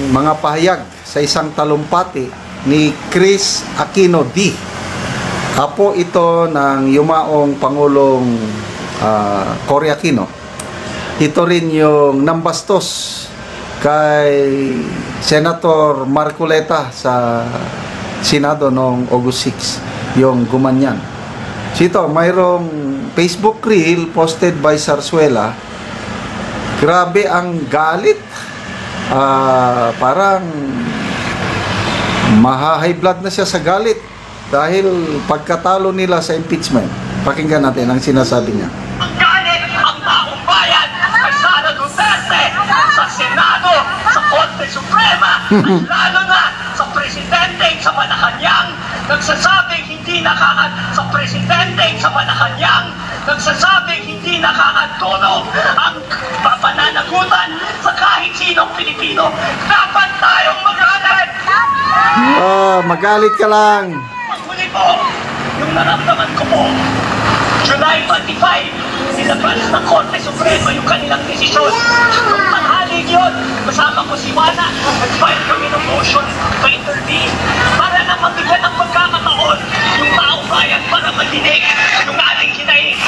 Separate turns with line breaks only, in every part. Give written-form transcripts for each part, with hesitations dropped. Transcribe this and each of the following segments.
mga pahayag sa isang talumpati ni Chris Aquino D. Apo ito ng yumaong Pangulong Cory Aquino. Ito rin yung nambastos kay Senator Marcoleta sa Senado noong August 6, yung gumanyan. Ito, mayroong Facebook reel posted by Zarzuela. Grabe ang galit. Parang maha-high blood na siya sa galit dahil pagkatalo nila sa impeachment. Pakinggan natin ang sinasabi niya.
Ang galit ang taong bayan kay Sara Duterte sa Senado, sa Korte Suprema, at lalo na sa Presidente sa Malacanang nagsasabing hindi sa Presidente sa Malacanang nagsasabing hindi nakakatulong ang pananagutan sa kahit sinong Pilipino. Dapat tayong magalit!
Magalit ka lang.
Maghuli po, yung naramdaman ko po, July 25, nilabas ng Korte Suprema yung kanilang desisyon. Nung tanghaling yun, kasama ko si Juana, nag-file kami ng motion to intervene para na mabigyan ng pagkakataon yung taong bayan para madinig yung ating hinaing.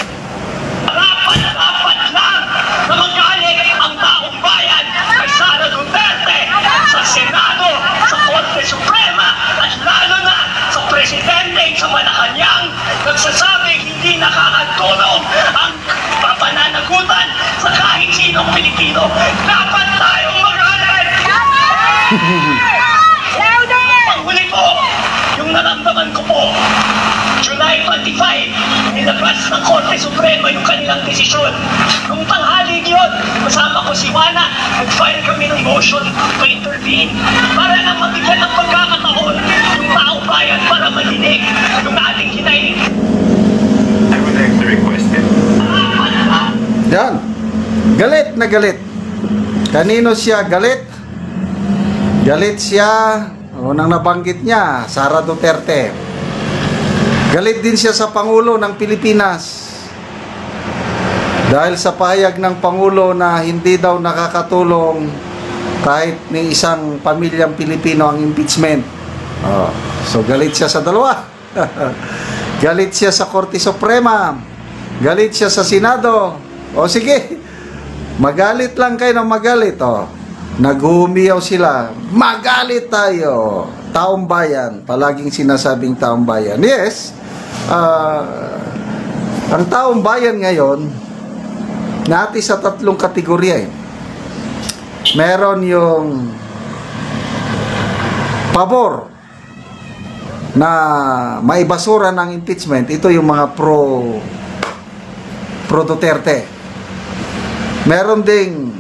Dapat lang na magalit ang taong bayan kay Sara Duterte sa Senado, sa Korte Suprema, at lalo na sa Presidente sa Malacanang nagsasabing hindi nakakatulong ang pananagutan sa kahit sinong Pilipino. Dapat tayong magalit! Panghuli po, yung naramdaman ko po, July 25, nilabas ng Korte Suprema yung kanilang desisyon. Nung tanghaling yun, kasama ko si Juana, nag-file kami ng motion to intervene para na mabigyan ng pagkakataon yung taong bayan para madinig yung ating hinaing.
I would like to request it.
Yan. Galit na galit. Kanino siya galit? Galit siya, unang nabanggit niya, Sara Duterte. Galit din siya sa Pangulo ng Pilipinas. Dahil sa pahayag ng Pangulo na hindi daw nakakatulong kahit ni isang pamilyang Pilipino ang impeachment. So galit siya sa dalawa. Galit siya sa Korte Suprema. Galit siya sa Senado. O sige, magalit lang kayo ng magalit. Naghumiyaw sila. Magalit tayo. Taong bayan. Palaging sinasabing taong bayan. Yes, ang taong bayan ngayon, nati sa tatlong kategorya. Meron yung pabor na maibasura ng impeachment. Ito yung mga pro Duterte. Meron ding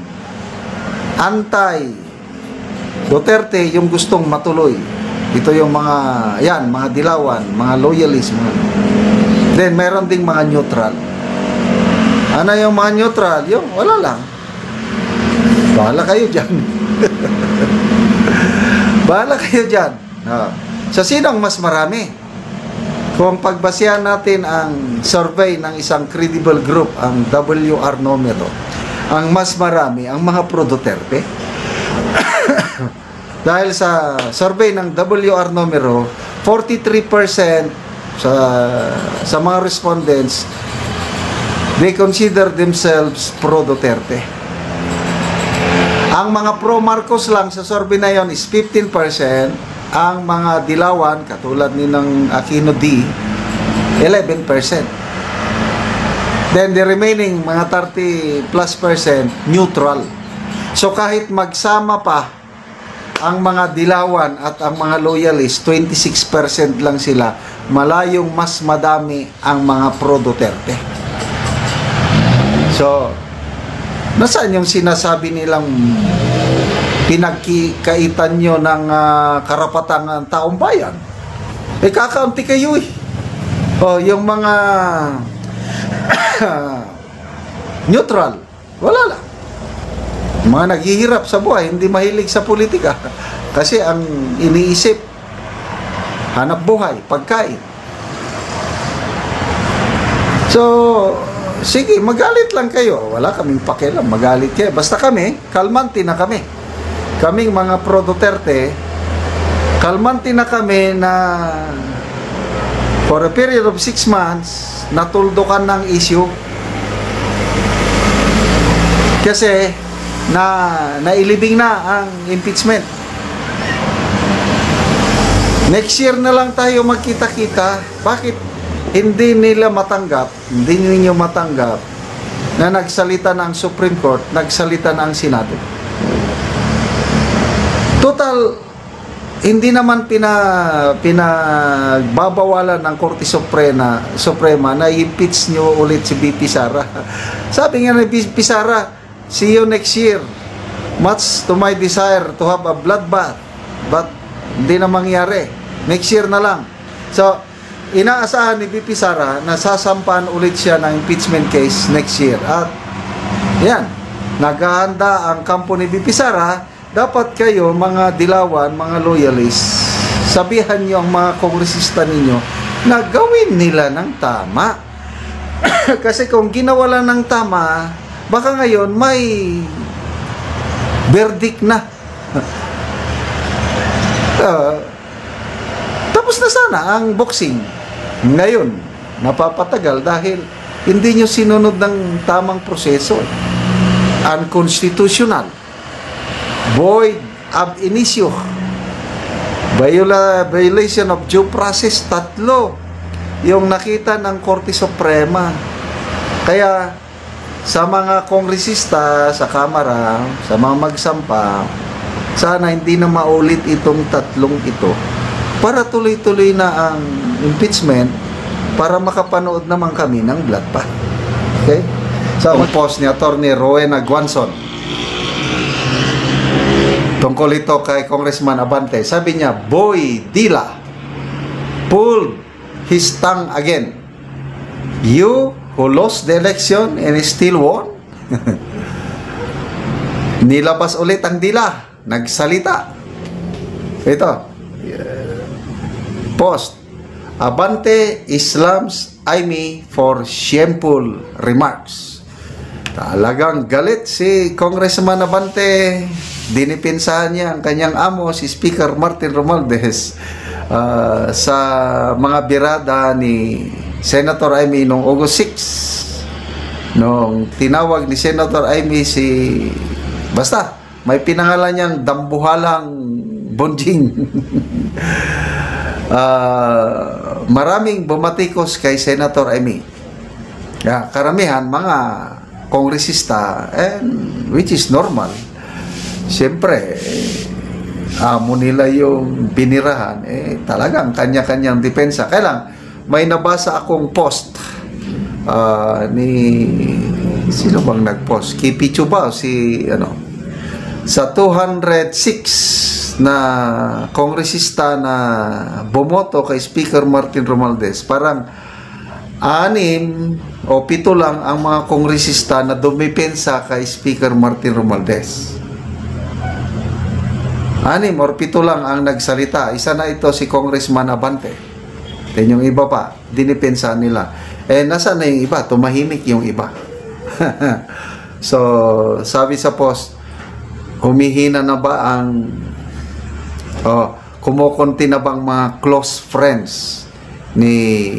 anti Duterte, yung gustong matuloy. Ito yung mga dilawan, mga loyalist, Then meron ding mga neutral. Ano yung mga neutral? Yung wala lang. Bahala kayo dyan. Bahala kayo dyan. Sa sinong mas marami? Kung pagbasihan natin ang survey ng isang credible group, ang WR Numero, ang mas marami, ang mga pro-Duterte. Dahil sa survey ng WR Numero, 43% sa mga respondents, they consider themselves pro-Duterte. Ang mga pro-Marcos lang sa survey na yon is 15%. Ang mga dilawan, katulad ni ng Aquino D, 11%. Then the remaining mga 30+% neutral. So kahit magsama pa ang mga dilawan at ang mga loyalist, 26% lang sila. Malayong mas madami ang mga pro-Duterte. So, nasaan yung sinasabi nilang pinagkaitan nyo ng karapatan ng taong bayan? Kakaunti kayo eh. Yung mga neutral, wala lang. Mga naghihirap sa buhay, hindi mahilig sa politika. Kasi ang iniisip, hanap buhay, pagkain. So, sige, magalit lang kayo. Wala kaming pakialam, magalit kayo. Basta kami, kalmante na kami. kaming mga pro Duterte, kalmante na kami na for a period of 6 months, natuldukan ng issue. Kasi, nailibing na ang impeachment. Next year na lang tayo magkita-kita. Bakit hindi nila matanggap, hindi ninyo matanggap na nagsalita ng Supreme Court, nagsalita ng Senado? Total, hindi naman pinagbabawalan ng Korte Suprema na impeach nyo ulit si BP Sara. Sabi nga ni BP Sara, see you next year. Much to my desire to have a bloodbath. But hindi na mangyari. Next year na lang. So, inaasahan ni BP Sara na sasampahan ulit siya ng impeachment case next year. At yan, naghahanda ang kampo ni BP Sara. Dapat kayo, mga dilawan, mga loyalists, sabihan nyo ang mga kongresista ninyo na gawin nila ng tama. Kasi kung ginawa lang ng tama, baka ngayon may verdict na. Tapos na sana ang boxing. Ngayon, napapatagal dahil hindi nyo sinunod ng tamang proseso. Unconstitutional. Void ab initio, violation of due process, 3 yung nakita ng Korte Suprema. Kaya sa mga kongresista sa Kamara, sa mga magsampa, sana hindi na maulit itong 3 ito para tuloy-tuloy na ang impeachment para makapanood naman kami ng bloodbath. Okay? So, ang post ni Atty. Rowena Guanzon tungkol ito kay Congressman Abante, sabi niya, Boy Dila pulled his tongue again. You who lost the election and still won? Nilabas ulit ang Dila, nagsalita. Ito, post, Abante Islam's Amy for shameful remarks. Talagang galit si Congressman Abante. Dinipinsahan niya ang kanyang amo, si Speaker Martin Romualdez, sa mga birada ni Senator Amy noong August 6. Noong tinawag ni Senator Amy basta, may pinangalan niyang Dambuhalang Bonjing. Maraming bumatikos kay Senator Amy. Karamihan, mga kongresista, and which is normal. Siyempre, amo nila yung binirahan, talagang kanya-kanyang depensa. Kaya lang, may nabasa akong post sino bang nag-post? Kipi Chubao, sa 206 na kongresista na bumoto kay Speaker Martin Romualdez, parang 6 o 7 lang ang mga kongresista na dumipensa kay Speaker Martin Romualdez. 6 or 7 lang ang nagsalita. Isa na ito si Congressman Abante. Then yung iba pa, dinipensa nila. Nasaan na yung iba? Tumahimik yung iba. So, sabi sa post, humihina na ba ang kumukunti na bang mga close friends ni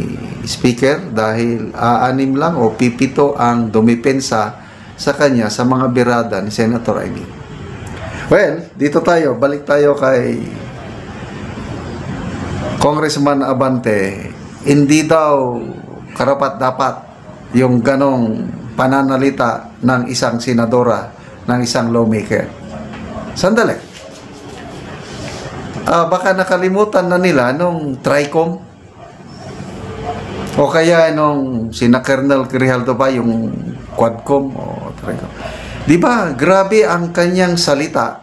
Speaker dahil 6 lang o 7 ang dumipensa sa kanya sa mga birada ni Senator Amy. Well, dito tayo, balik tayo kay Congressman Abante. Hindi daw karapat-dapat yung ganong pananalita ng isang senadora, ng isang lawmaker. Sandali. Baka nakalimutan na nila nung TRICOM o kaya nung sina Colonel Grijaldo ba yung Quadcom o TRICOM. Di ba, grabe ang kanyang salita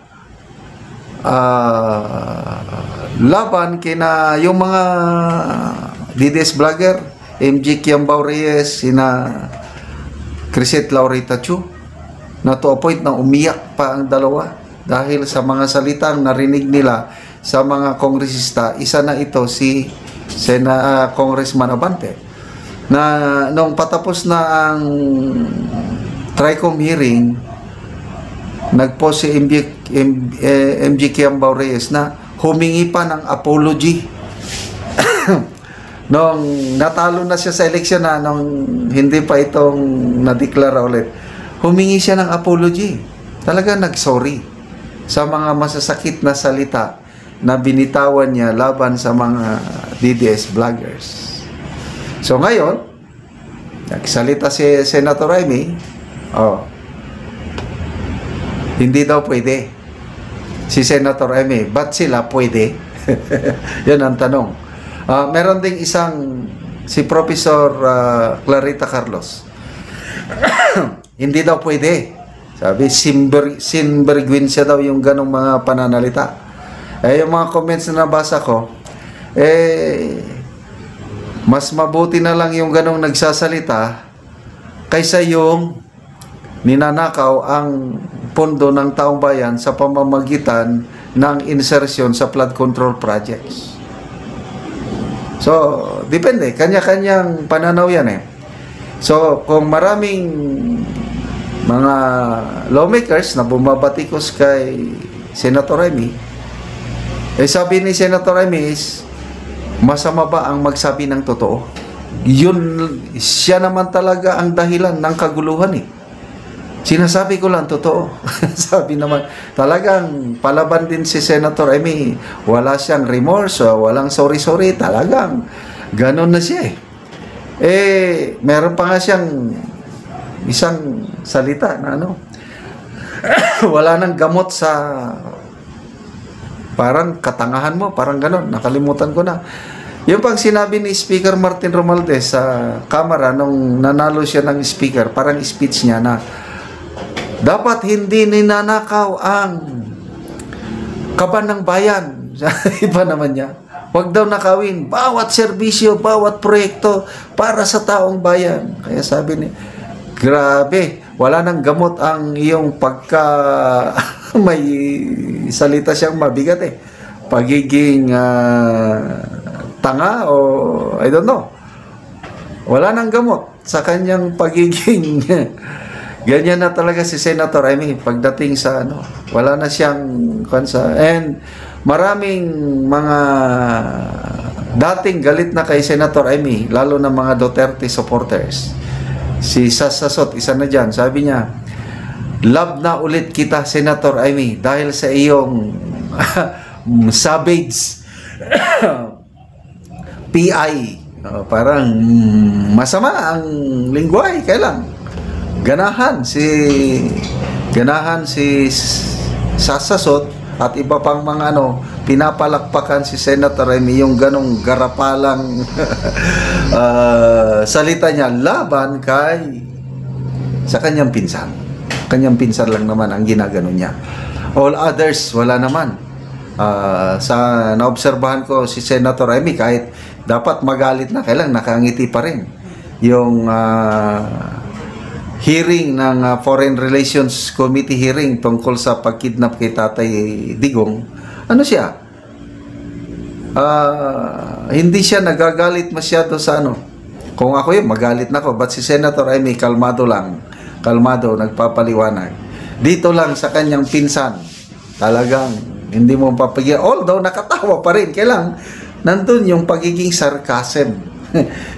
laban kina yung mga DDS vlogger, MG Kiambao Reyes, sina Crisette Laurita Chu, na to a point na umiyak pa ang dalawa dahil sa mga salitang narinig nila sa mga kongresista. Isa na ito si Congressman Abante, na nung patapos na ang TRICOM hearing, nagpost si MG Kiambao Reyes na humingi pa ng apology. Nung natalo na siya sa eleksyon na, nung hindi pa itong nadeklara ulit, humingi siya ng apology. Talaga nag-sorry sa mga masasakit na salita na binitawan niya laban sa mga DDS vloggers. So ngayon, nagsalita si Senator Amy, hindi daw pwede. Si Senator Amy, ba't sila pwede? Yan ang tanong. Meron ding isang, si Professor Clarita Carlos, hindi daw pwede. Sabi, sinvergüenza daw yung ganong mga pananalita. Yung mga comments na nabasa ko, mas mabuti na lang yung ganong nagsasalita kaysa yung ninanakaw ang pondo ng taong bayan sa pamamagitan ng insertion sa flood control projects. So, depende. Kanya-kanyang pananaw yan eh. So, kung maraming mga lawmakers na bumabatikos kay Senator Amy, sabi ni Senator Amy is, masama ba ang magsabi ng totoo? Yun, siya naman talaga ang dahilan ng kaguluhan eh. Sinasabi ko lang totoo. Sabi naman, talagang palaban din si Senator Amy. Wala siyang remorse, walang sorry-sorry. Talagang ganon na siya eh. Meron pa nga siyang isang salita na wala nang gamot sa parang katangahan mo, parang ganon. Nakalimutan ko na. Yung pang sinabi ni Speaker Martin Romualdez sa Kamara nung nanalo siya ng speaker, parang speech niya na dapat hindi ninanakaw ang kaban ng bayan. Iba naman niya. Huwag daw nakawin bawat serbisyo, bawat proyekto para sa taong bayan. Kaya sabi ni, grabe, wala nang gamot ang iyong pagka may salita siyang mabigat eh. Pagiging tanga o I don't know. Wala nang gamot sa kanyang pagiging ganyan na talaga si Senator Amy pagdating sa wala na siyang kansa. And maraming mga dating galit na kay Senator Amy, lalo na mga Duterte supporters. Si Sasasot, isa na dyan, sabi niya, love na ulit kita Senator Amy dahil sa iyong savage PI. Parang masama ang lingway, kailan? Ganahan si Sasasot at iba pang mga pinapalakpakan si Senator Amy yung ganong garapalang salita niya laban sa kanyang pinsan. Kanyang pinsan lang naman ang ginagano niya. All others, wala naman. Sa naobserbahan ko si Senator Amy, kahit dapat magalit na, kailang nakangiti pa rin. Yung hearing ng Foreign Relations Committee hearing tungkol sa pagkidnap kay Tatay Digong, siya? Hindi siya nagagalit masyado sa Kung ako magalit na ako. But si Senator Amy, kalmado lang. Kalmado, nagpapaliwanag. Dito lang sa kanyang pinsan, talagang hindi mo papagyan. Although, nakatawa pa rin. Kailang, nandun yung pagiging sarcasm.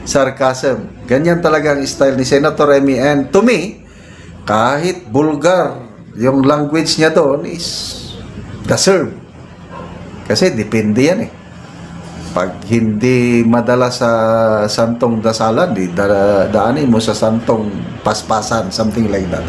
Sarcasm. Ganyan talaga ang style ni Senator Amy. And to me, kahit vulgar, yung language niya doon is deserve. Kasi depende yan eh. Pag hindi madala sa santong dasalan, daanin mo sa santong paspasan, something like that.